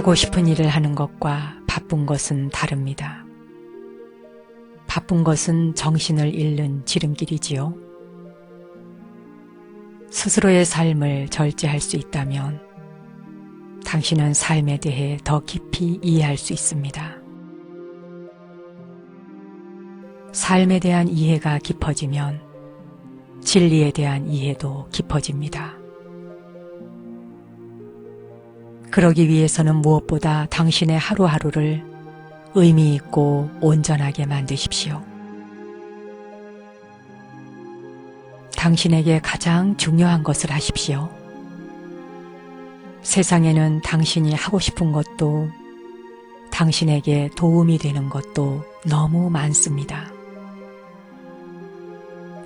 하고 싶은 일을 하는 것과 바쁜 것은 다릅니다. 바쁜 것은 정신을 잃는 지름길이지요. 스스로의 삶을 절제할 수 있다면 당신은 삶에 대해 더 깊이 이해할 수 있습니다. 삶에 대한 이해가 깊어지면 진리에 대한 이해도 깊어집니다. 그러기 위해서는 무엇보다 당신의 하루하루를 의미 있고 온전하게 만드십시오. 당신에게 가장 중요한 것을 하십시오. 세상에는 당신이 하고 싶은 것도 당신에게 도움이 되는 것도 너무 많습니다.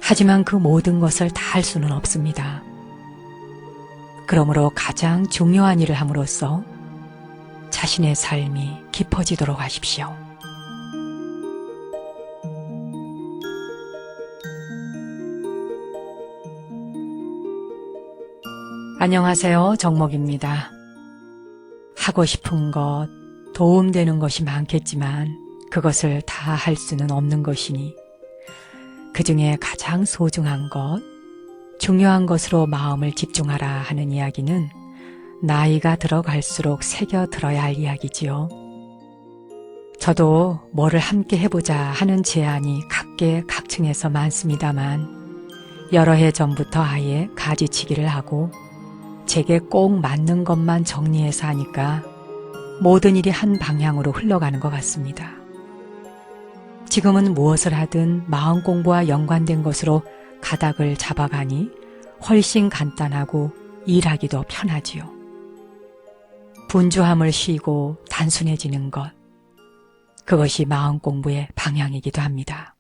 하지만 그 모든 것을 다 할 수는 없습니다. 그러므로 가장 중요한 일을 함으로써 자신의 삶이 깊어지도록 하십시오. 안녕하세요. 정목입니다. 하고 싶은 것, 도움되는 것이 많겠지만 그것을 다 할 수는 없는 것이니 그 중에 가장 소중한 것, 중요한 것으로 마음을 집중하라 하는 이야기는 나이가 들어갈수록 새겨들어야 할 이야기지요. 저도 뭐를 함께 해보자 하는 제안이 각계각층에서 많습니다만 여러 해 전부터 아예 가지치기를 하고 제게 꼭 맞는 것만 정리해서 하니까 모든 일이 한 방향으로 흘러가는 것 같습니다. 지금은 무엇을 하든 마음 공부와 연관된 것으로 가닥을 잡아가니 훨씬 간단하고 일하기도 편하지요. 분주함을 쉬고 단순해지는 것, 그것이 마음 공부의 방향이기도 합니다.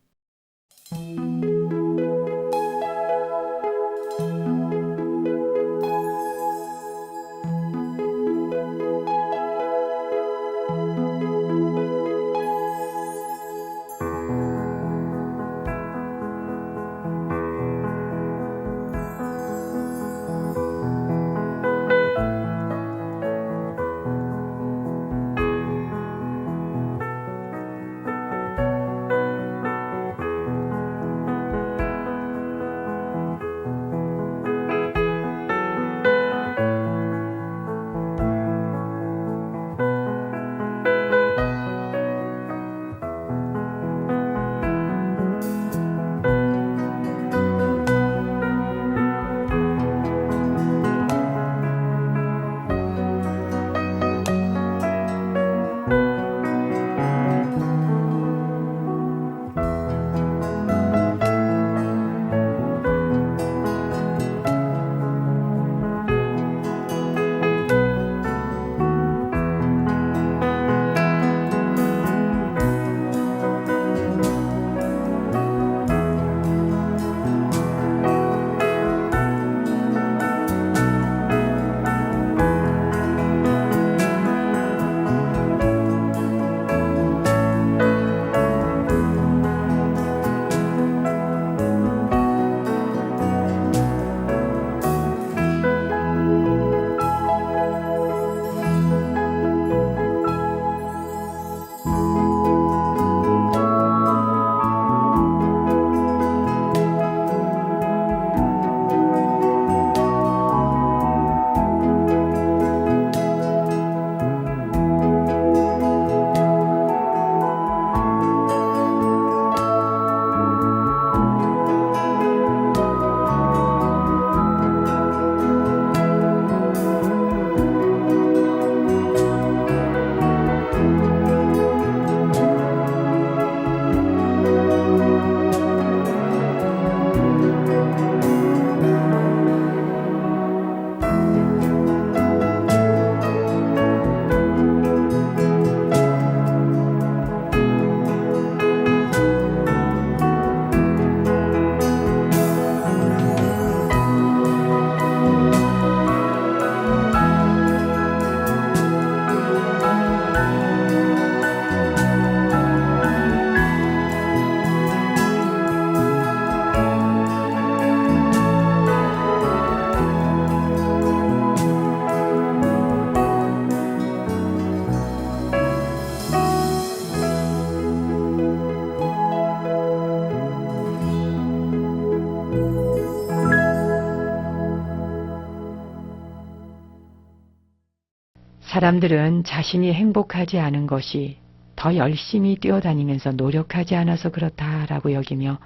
사람들은 자신이 행복하지 않은 것이 더 열심히 뛰어다니면서 노력하지 않아서 그렇다라고 여기며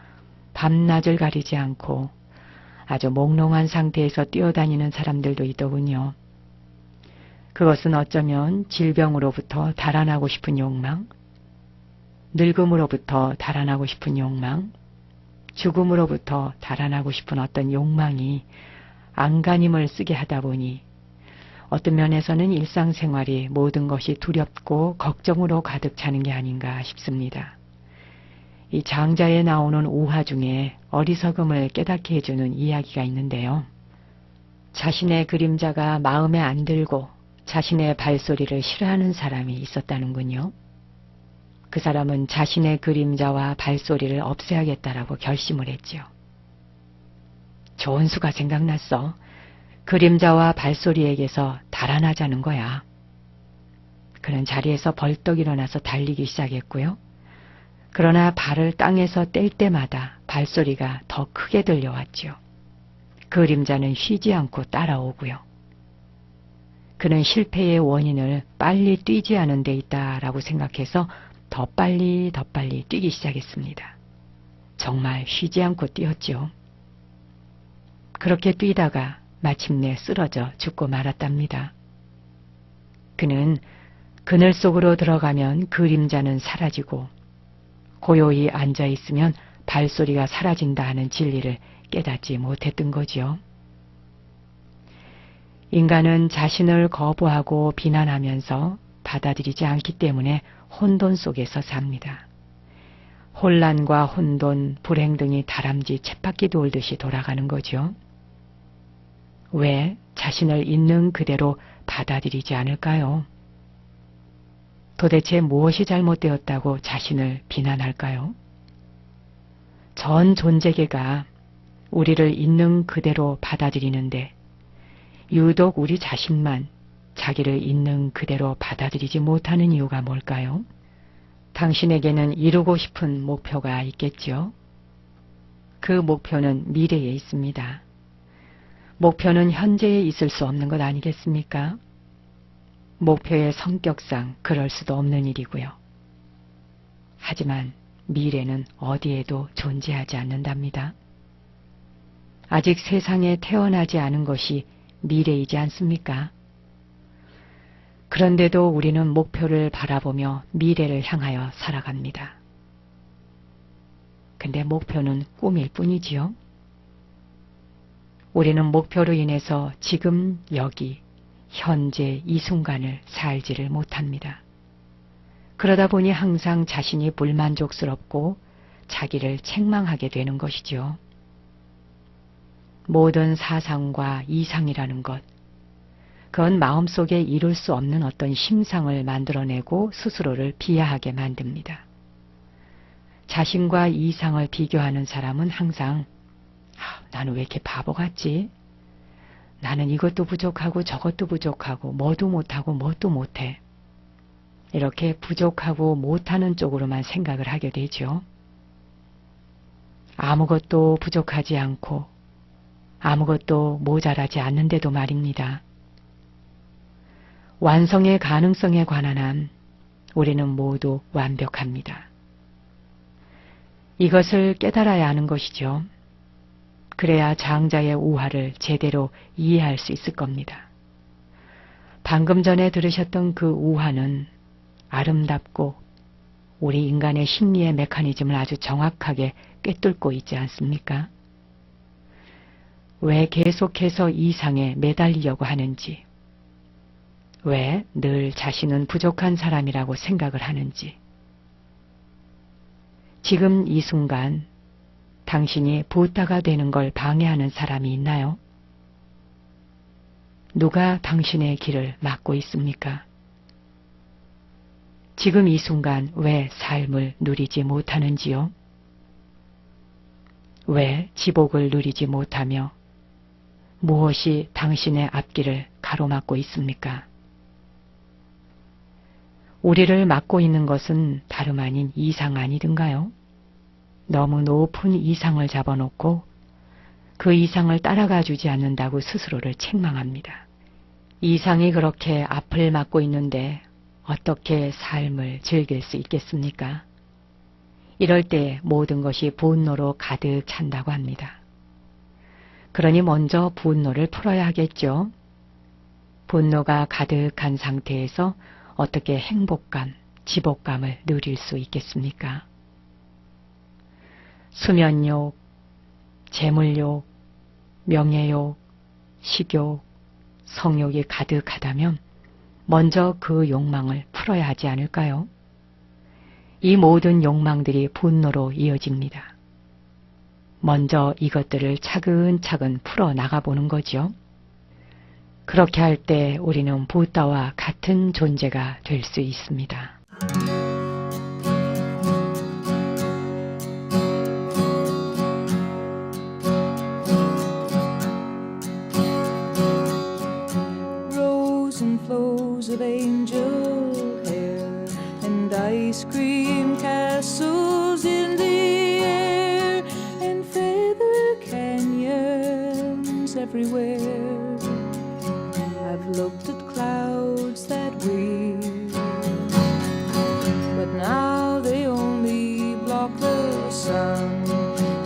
밤낮을 가리지 않고 아주 몽롱한 상태에서 뛰어다니는 사람들도 있더군요. 그것은 어쩌면 질병으로부터 달아나고 싶은 욕망, 늙음으로부터 달아나고 싶은 욕망, 죽음으로부터 달아나고 싶은 어떤 욕망이 안간힘을 쓰게 하다 보니 어떤 면에서는 일상생활이 모든 것이 두렵고 걱정으로 가득 차는 게 아닌가 싶습니다. 이 장자에 나오는 우화 중에 어리석음을 깨닫게 해주는 이야기가 있는데요. 자신의 그림자가 마음에 안 들고 자신의 발소리를 싫어하는 사람이 있었다는군요. 그 사람은 자신의 그림자와 발소리를 없애야겠다라고 결심을 했지요. 좋은 수가 생각났어. 그림자와 발소리에게서 달아나자는 거야. 그는 자리에서 벌떡 일어나서 달리기 시작했고요. 그러나 발을 땅에서 뗄 때마다 발소리가 더 크게 들려왔지요. 그림자는 쉬지 않고 따라오고요. 그는 실패의 원인을 빨리 뛰지 않은 데 있다라고 생각해서 더 빨리 뛰기 시작했습니다. 정말 쉬지 않고 뛰었지요. 그렇게 뛰다가 마침내 쓰러져 죽고 말았답니다. 그는 그늘 속으로 들어가면 그림자는 사라지고 고요히 앉아있으면 발소리가 사라진다 하는 진리를 깨닫지 못했던 거지요. 인간은 자신을 거부하고 비난하면서 받아들이지 않기 때문에 혼돈 속에서 삽니다. 혼란과 혼돈, 불행 등이 다람쥐 쳇바퀴 돌듯이 돌아가는 거죠. 왜 자신을 있는 그대로 받아들이지 않을까요? 도대체 무엇이 잘못되었다고 자신을 비난할까요? 전 존재계가 우리를 있는 그대로 받아들이는데 유독 우리 자신만 자기를 있는 그대로 받아들이지 못하는 이유가 뭘까요? 당신에게는 이루고 싶은 목표가 있겠지요? 그 목표는 미래에 있습니다. 목표는 현재에 있을 수 없는 것 아니겠습니까? 목표의 성격상 그럴 수도 없는 일이고요. 하지만 미래는 어디에도 존재하지 않는답니다. 아직 세상에 태어나지 않은 것이 미래이지 않습니까? 그런데도 우리는 목표를 바라보며 미래를 향하여 살아갑니다. 근데 목표는 꿈일 뿐이지요. 우리는 목표로 인해서 지금 여기 현재 이 순간을 살지를 못합니다. 그러다 보니 항상 자신이 불만족스럽고 자기를 책망하게 되는 것이죠. 모든 사상과 이상이라는 것, 그건 마음속에 이룰 수 없는 어떤 심상을 만들어내고 스스로를 비하하게 만듭니다. 자신과 이상을 비교하는 사람은 항상 나는 왜 이렇게 바보 같지? 나는 이것도 부족하고 저것도 부족하고 뭐도 못하고 뭣도 못해. 이렇게 부족하고 못하는 쪽으로만 생각을 하게 되죠. 아무것도 부족하지 않고 아무것도 모자라지 않는데도 말입니다. 완성의 가능성에 관한 한 우리는 모두 완벽합니다. 이것을 깨달아야 하는 것이죠. 그래야 장자의 우화를 제대로 이해할 수 있을 겁니다. 방금 전에 들으셨던 그 우화는 아름답고 우리 인간의 심리의 메커니즘을 아주 정확하게 꿰뚫고 있지 않습니까? 왜 계속해서 이상에 매달리려고 하는지, 왜 늘 자신은 부족한 사람이라고 생각을 하는지, 지금 이 순간 당신이 부다가 되는 걸 방해하는 사람이 있나요? 누가 당신의 길을 막고 있습니까? 지금 이 순간 왜 삶을 누리지 못하는지요? 왜 지복을 누리지 못하며 무엇이 당신의 앞길을 가로막고 있습니까? 우리를 막고 있는 것은 다름 아닌 이상 아니든가요? 너무 높은 이상을 잡아놓고 그 이상을 따라가 주지 않는다고 스스로를 책망합니다. 이상이 그렇게 앞을 막고 있는데 어떻게 삶을 즐길 수 있겠습니까? 이럴 때 모든 것이 분노로 가득 찬다고 합니다. 그러니 먼저 분노를 풀어야 하겠죠. 분노가 가득한 상태에서 어떻게 행복감, 지복감을 누릴 수 있겠습니까? 수면욕, 재물욕, 명예욕, 식욕, 성욕이 가득하다면 먼저 그 욕망을 풀어야 하지 않을까요? 이 모든 욕망들이 분노로 이어집니다. 먼저 이것들을 차근차근 풀어 나가보는 거죠. 그렇게 할 때 우리는 부다와 같은 존재가 될 수 있습니다. Rows and flows of angel hair and ice cream castles in the air and feather canyons everywhere. I've looked at clouds that way, but now they only block the sun.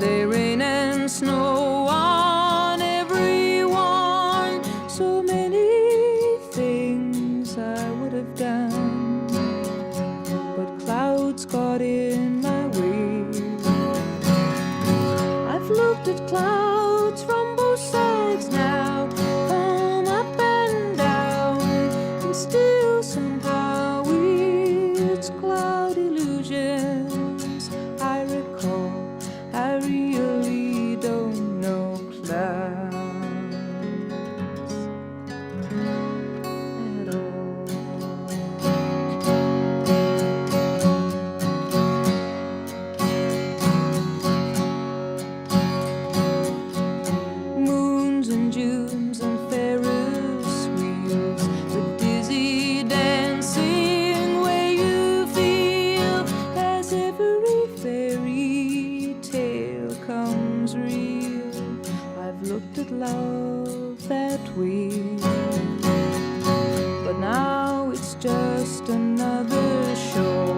They rain and snow on everyone. So many things I would have done, but clouds got in my way. I've looked at clouds from both sides now, from up and down, and still somehow it's cloud illusions I recall. I really don't know clouds at all. Moons and Junes and Ferris wheels, the dizzy dancing way you feel as every fairy tale comes real. I've looked at love that way, but now it's just another show.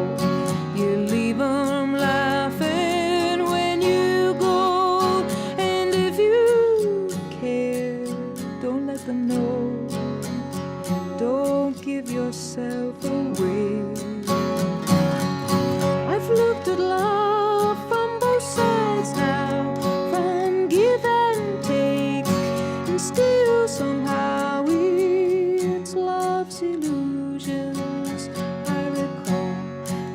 You leave 'em laughing when you go, and if you care, don't let them know. Don't give yourself away. I've looked at love from both sides now, from give and take, and still somehow it's love's illusions I recall.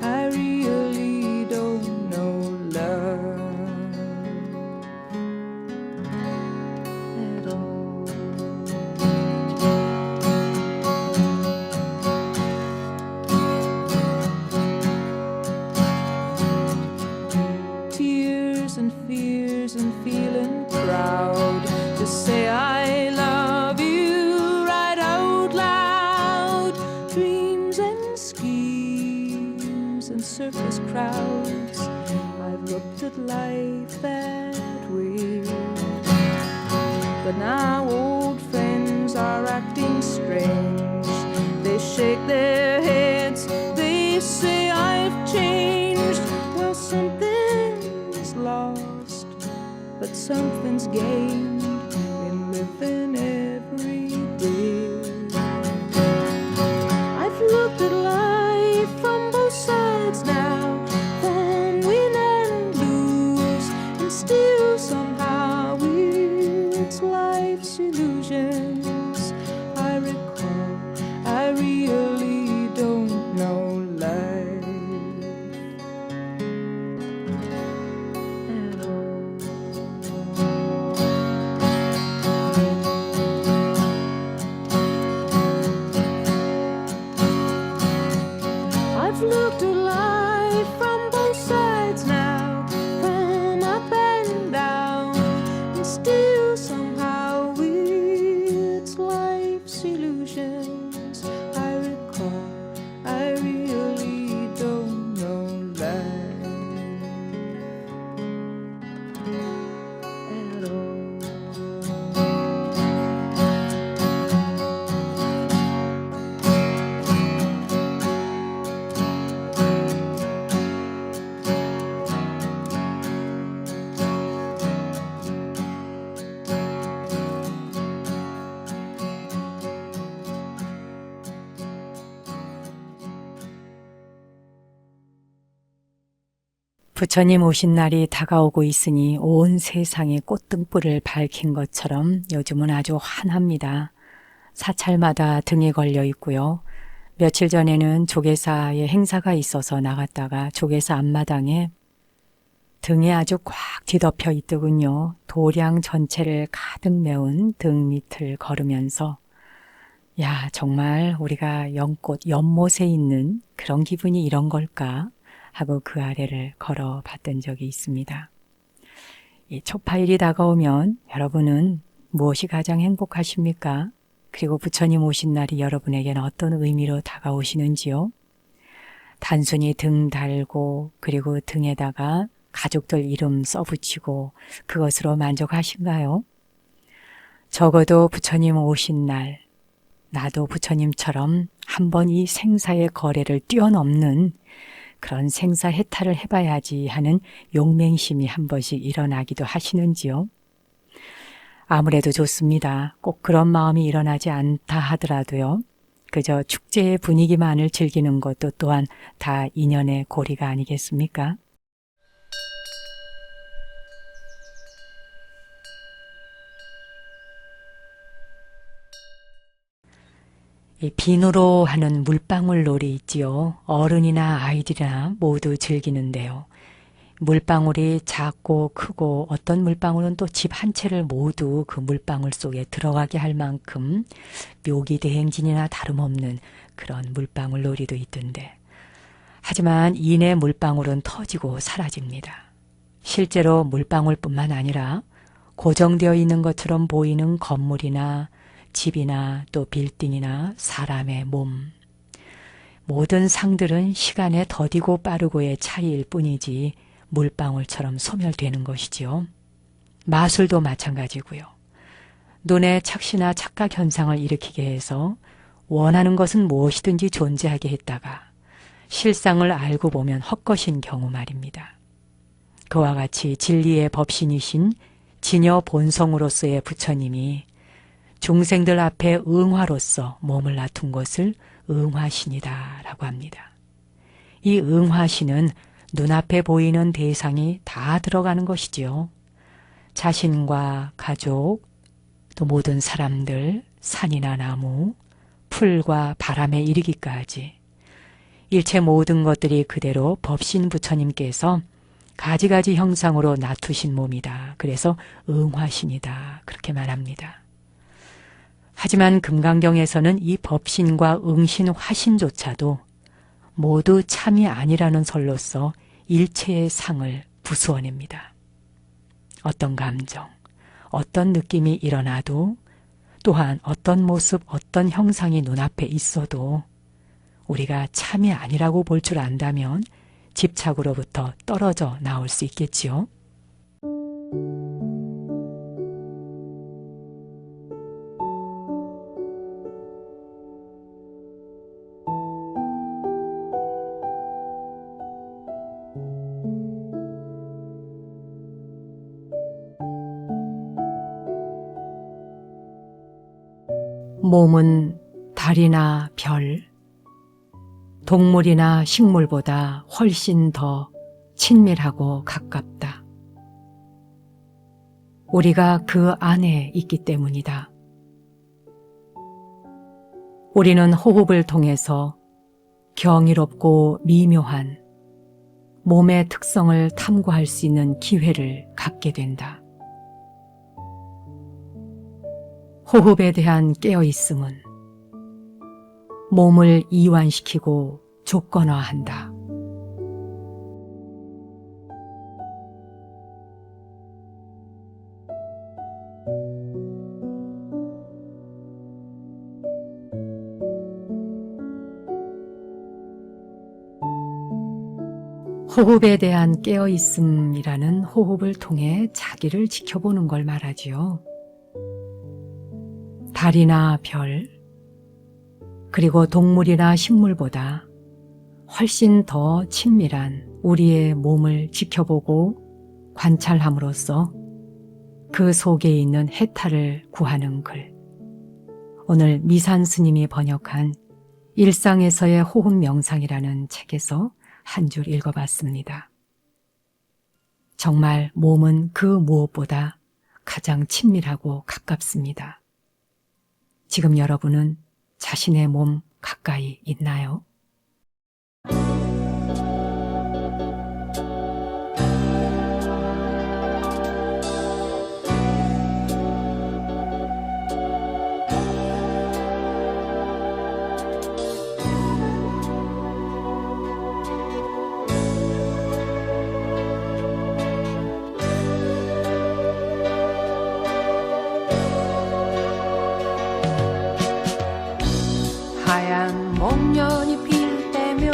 I really don't know love at all. Tears and fears and feeling proud to say I love you right out loud. Dreams and schemes and circus crowds, I've looked at life that way, but now old friends are acting strange. They shake their heads, they say I've changed. Well, something's lost, but something's gained in living every day. I've looked at life from both sides now, from win and lose, and still somehow it's life's illusions I recall. I really don't know life at all. I've looked at life from both sides now, from up and down, and still somehow 부처님 오신 날이 다가오고 있으니 온 세상에 꽃등불을 밝힌 것처럼 요즘은 아주 환합니다. 사찰마다 등에 걸려 있고요. 며칠 전에는 조계사의 행사가 있어서 나갔다가 조계사 앞마당에 등에 아주 꽉 뒤덮여 있더군요. 도량 전체를 가득 메운 등 밑을 걸으면서 야, 정말 우리가 연꽃, 연못에 있는 그런 기분이 이런 걸까 하고 그 아래를 걸어봤던 적이 있습니다. 이 초파일이 다가오면 여러분은 무엇이 가장 행복하십니까? 그리고 부처님 오신 날이 여러분에게는 어떤 의미로 다가오시는지요? 단순히 등 달고 그리고 등에다가 가족들 이름 써붙이고 그것으로 만족하신가요? 적어도 부처님 오신 날 나도 부처님처럼 한번 이 생사의 거래를 뛰어넘는 그런 생사 해탈을 해봐야지 하는 용맹심이 한 번씩 일어나기도 하시는지요? 아무래도 좋습니다. 꼭 그런 마음이 일어나지 않다 하더라도요. 그저 축제의 분위기만을 즐기는 것도 또한 다 인연의 고리가 아니겠습니까? 이 비누로 하는 물방울 놀이 있지요. 어른이나 아이들이나 모두 즐기는데요. 물방울이 작고 크고 어떤 물방울은 또 집 한 채를 모두 그 물방울 속에 들어가게 할 만큼 묘기대행진이나 다름없는 그런 물방울 놀이도 있던데 하지만 이내 물방울은 터지고 사라집니다. 실제로 물방울뿐만 아니라 고정되어 있는 것처럼 보이는 건물이나 집이나 또 빌딩이나 사람의 몸 모든 상들은 시간의 더디고 빠르고의 차이일 뿐이지 물방울처럼 소멸되는 것이지요. 마술도 마찬가지고요. 눈에 착시나 착각 현상을 일으키게 해서 원하는 것은 무엇이든지 존재하게 했다가 실상을 알고 보면 헛것인 경우 말입니다. 그와 같이 진리의 법신이신 진여 본성으로서의 부처님이 중생들 앞에 응화로서 몸을 놔둔 것을 응화신이다 라고 합니다. 이 응화신은 눈앞에 보이는 대상이 다 들어가는 것이지요. 자신과 가족, 또 모든 사람들, 산이나 나무, 풀과 바람에 이르기까지 일체 모든 것들이 그대로 법신 부처님께서 가지가지 형상으로 놔두신 몸이다. 그래서 응화신이다. 그렇게 말합니다. 하지만 금강경에서는 이 법신과 응신, 화신조차도 모두 참이 아니라는 설로서 일체의 상을 부수어냅니다. 어떤 감정, 어떤 느낌이 일어나도 또한 어떤 모습, 어떤 형상이 눈앞에 있어도 우리가 참이 아니라고 볼 줄 안다면 집착으로부터 떨어져 나올 수 있겠지요. 몸은 달이나 별, 동물이나 식물보다 훨씬 더 친밀하고 가깝다. 우리가 그 안에 있기 때문이다. 우리는 호흡을 통해서 경이롭고 미묘한 몸의 특성을 탐구할 수 있는 기회를 갖게 된다. 호흡에 대한 깨어있음은 몸을 이완시키고 조건화한다. 호흡에 대한 깨어있음이라는 호흡을 통해 자기를 지켜보는 걸 말하지요. 달이나 별, 그리고 동물이나 식물보다 훨씬 더 친밀한 우리의 몸을 지켜보고 관찰함으로써 그 속에 있는 해탈을 구하는 글. 오늘 미산 스님이 번역한 일상에서의 호흡 명상이라는 책에서 한 줄 읽어봤습니다. 정말 몸은 그 무엇보다 가장 친밀하고 가깝습니다. 지금 여러분은 자신의 몸 가까이 있나요? 하얀 목련이 필 때면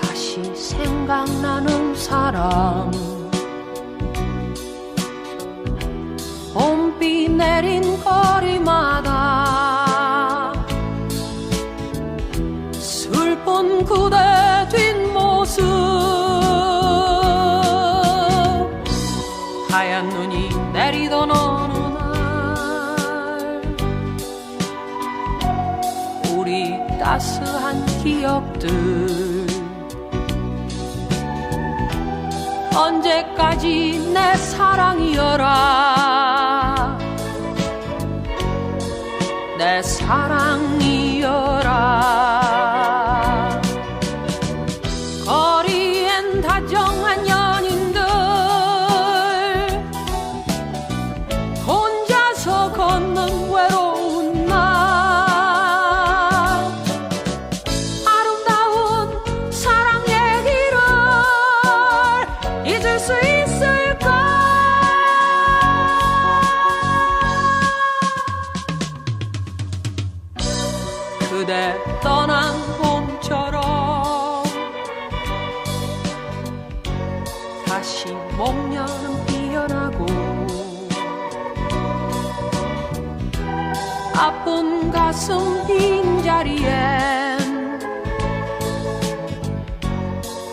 다시 생각나는 사람, 봄비 내린 거리마다 슬픈 그대 뒷모습, 하얀 눈이 내리던 어느 따스한 기억들, 언제까지 내 사랑이여라, 내 사랑이여라. 거리엔 다정한 연인들 혼자서 걷는 외로운 날, 잊을 수 있을까? 그대 떠난 봄처럼 다시 목련은 피어나고 아픈 가슴 빈자리엔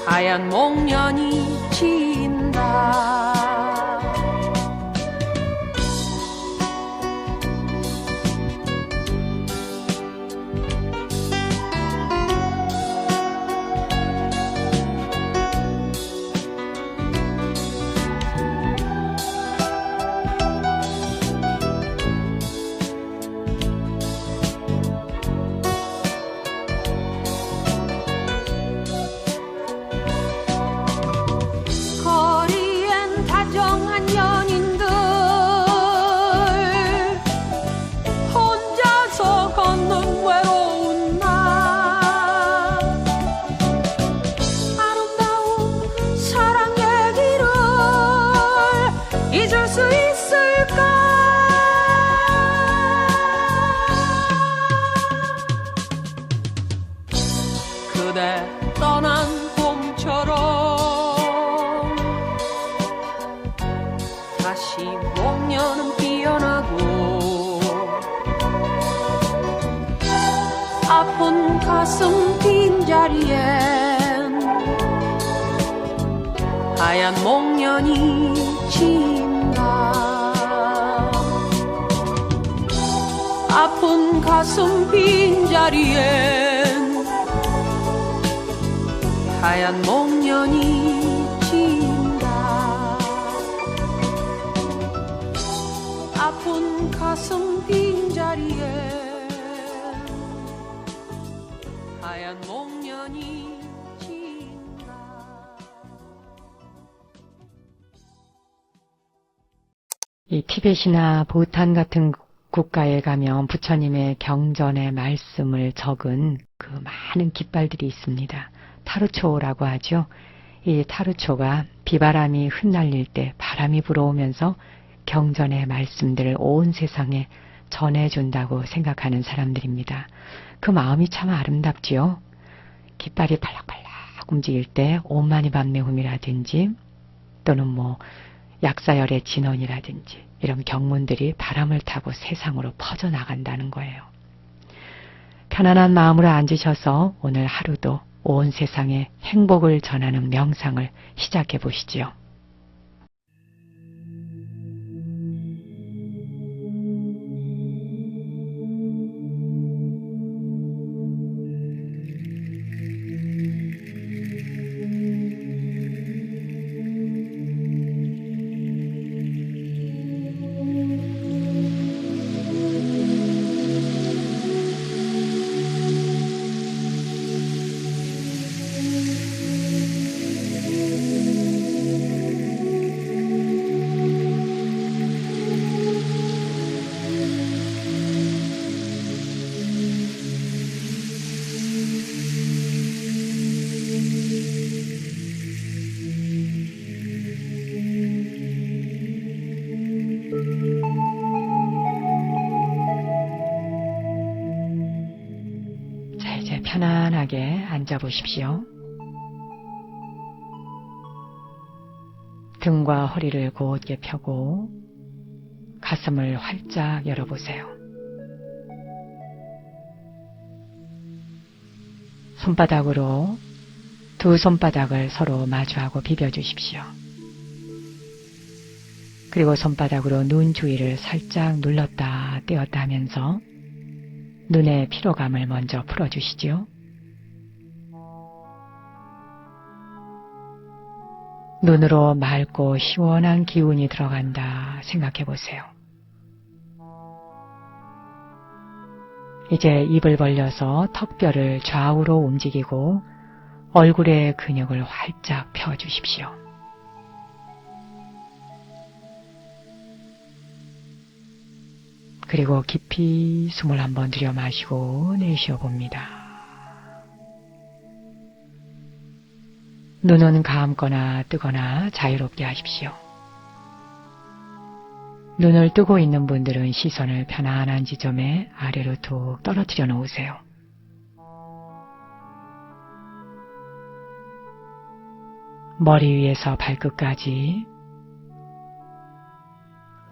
하얀 목련이 진다. 잊을 수 있을까? 그대 떠난 봄처럼 다시 목련은 피어나고 아픈 가슴 빈자리엔 하얀 목련이 진다. 아픈 가슴 빈자리엔 하얀 목련이 진다. 아픈 가슴 빈자리엔 하얀 목련이 이 티벳이나 부탄 같은 국가에 가면 부처님의 경전의 말씀을 적은 그 많은 깃발들이 있습니다. 타르초라고 하죠. 이 타르초가 비바람이 흩날릴 때 바람이 불어오면서 경전의 말씀들을 온 세상에 전해준다고 생각하는 사람들입니다. 그 마음이 참 아름답지요. 깃발이 발락발락 움직일 때 오만이 밤매움이라든지 또는 약사열의 진언이라든지 이런 경문들이 바람을 타고 세상으로 퍼져나간다는 거예요. 편안한 마음으로 앉으셔서 오늘 하루도 온 세상에 행복을 전하는 명상을 시작해 보시지요. 앉아보십시오. 등과 허리를 곧게 펴고 가슴을 활짝 열어보세요. 손바닥으로 두 손바닥을 서로 마주하고 비벼주십시오. 그리고 손바닥으로 눈 주위를 살짝 눌렀다 떼었다 하면서 눈의 피로감을 먼저 풀어주시죠. 눈으로 맑고 시원한 기운이 들어간다 생각해 보세요. 이제 입을 벌려서 턱뼈를 좌우로 움직이고 얼굴의 근육을 활짝 펴주십시오. 그리고 깊이 숨을 한번 들여 마시고 내쉬어 봅니다. 눈은 감거나 뜨거나 자유롭게 하십시오. 눈을 뜨고 있는 분들은 시선을 편안한 지점에 아래로 툭 떨어뜨려 놓으세요. 머리 위에서 발끝까지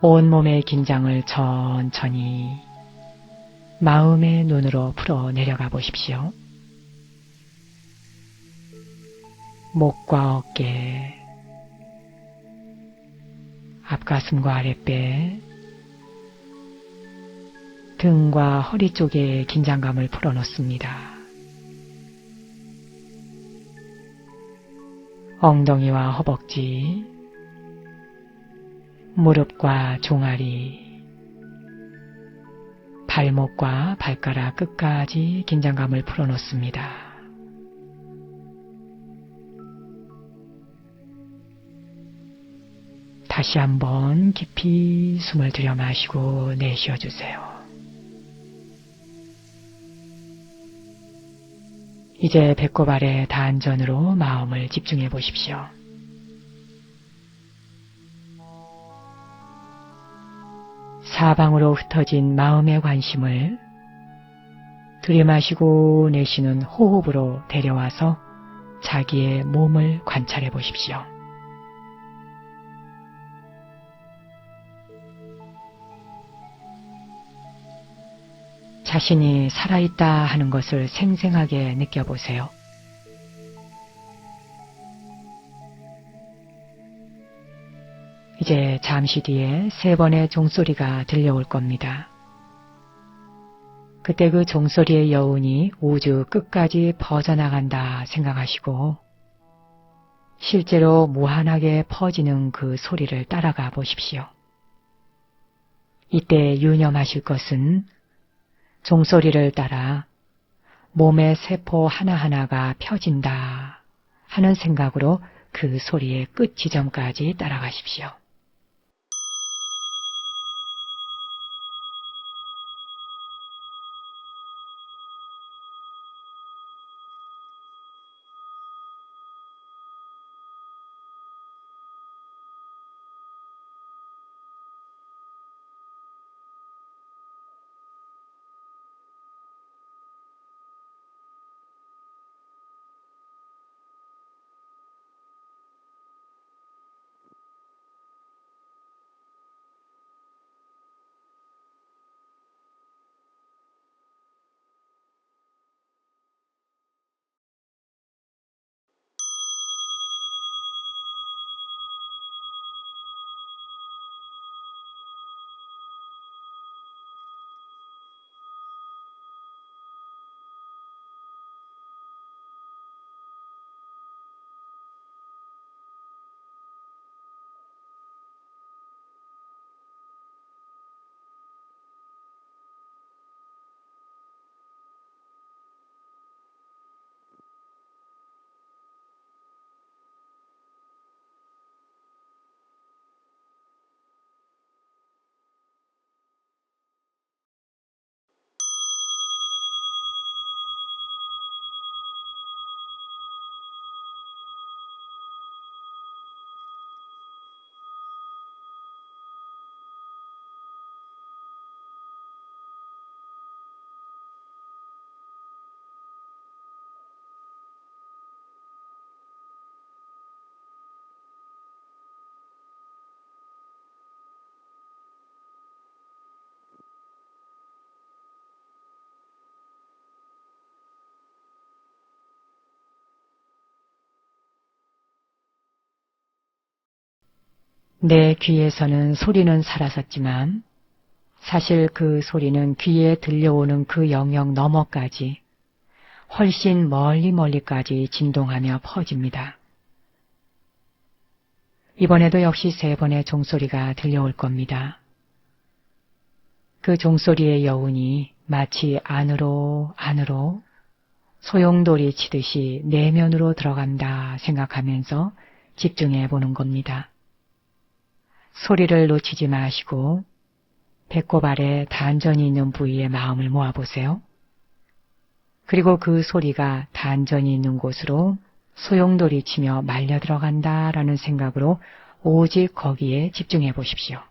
온몸의 긴장을 천천히 마음의 눈으로 풀어 내려가 보십시오. 목과 어깨, 앞가슴과 아랫배, 등과 허리 쪽에 긴장감을 풀어놓습니다. 엉덩이와 허벅지, 무릎과 종아리, 발목과 발가락 끝까지 긴장감을 풀어놓습니다. 다시 한번 깊이 숨을 들여 마시고 내쉬어 주세요. 이제 배꼽 아래 단전으로 마음을 집중해 보십시오. 사방으로 흩어진 마음의 관심을 들이마시고 내쉬는 호흡으로 데려와서 자기의 몸을 관찰해 보십시오. 자신이 살아있다 하는 것을 생생하게 느껴보세요. 이제 잠시 뒤에 3번의 종소리가 들려올 겁니다. 그때 그 종소리의 여운이 우주 끝까지 퍼져나간다 생각하시고 실제로 무한하게 퍼지는 그 소리를 따라가 보십시오. 이때 유념하실 것은 종소리를 따라 몸의 세포 하나하나가 펴진다 하는 생각으로 그 소리의 끝 지점까지 따라가십시오. 내 귀에서는 소리는 사라졌지만 사실 그 소리는 귀에 들려오는 그 영역 너머까지 훨씬 멀리까지 진동하며 퍼집니다. 이번에도 역시 3번의 종소리가 들려올 겁니다. 그 종소리의 여운이 마치 안으로 소용돌이 치듯이 내면으로 들어간다 생각하면서 집중해 보는 겁니다. 소리를 놓치지 마시고 배꼽 아래 단전이 있는 부위에 마음을 모아보세요. 그리고 그 소리가 단전이 있는 곳으로 소용돌이 치며 말려 들어간다라는 생각으로 오직 거기에 집중해 보십시오.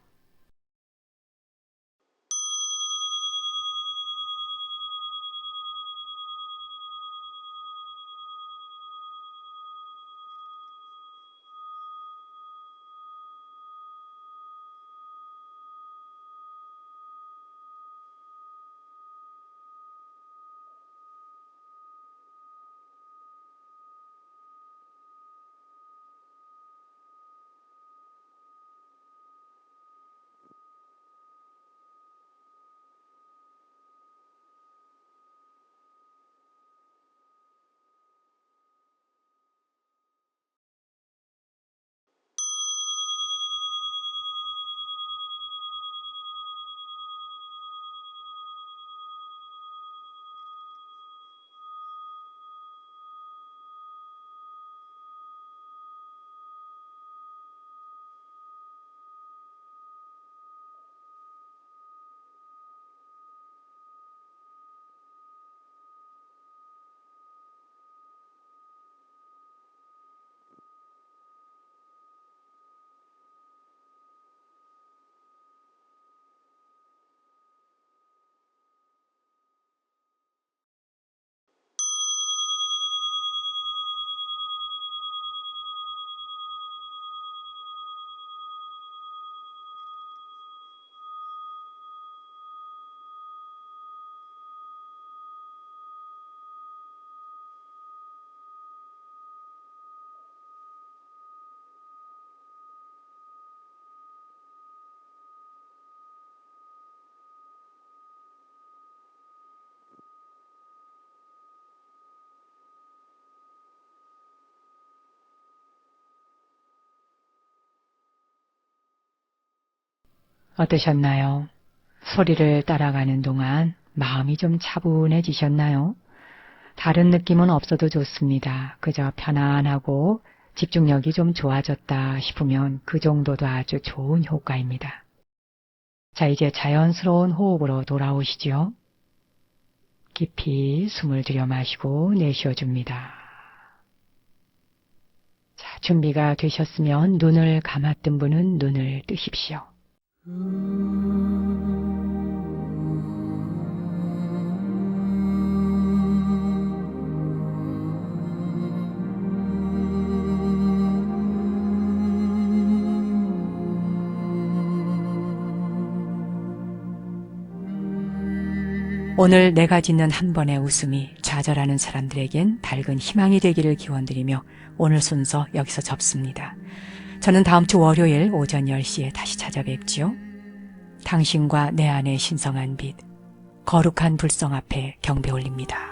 어떠셨나요? 소리를 따라가는 동안 마음이 좀 차분해지셨나요? 다른 느낌은 없어도 좋습니다. 그저 편안하고 집중력이 좀 좋아졌다 싶으면 그 정도도 아주 좋은 효과입니다. 자, 이제 자연스러운 호흡으로 돌아오시죠. 깊이 숨을 들여 마시고 내쉬어줍니다. 자, 준비가 되셨으면 눈을 감았던 분은 눈을 뜨십시오. 오늘 내가 짓는 한 번의 웃음이 좌절하는 사람들에겐 밝은 희망이 되기를 기원드리며 오늘 순서 여기서 접습니다. 저는 다음 주 월요일 오전 10시에 다시 찾아뵙지요. 당신과 내 안의 신성한 빛, 거룩한 불성 앞에 경배 올립니다.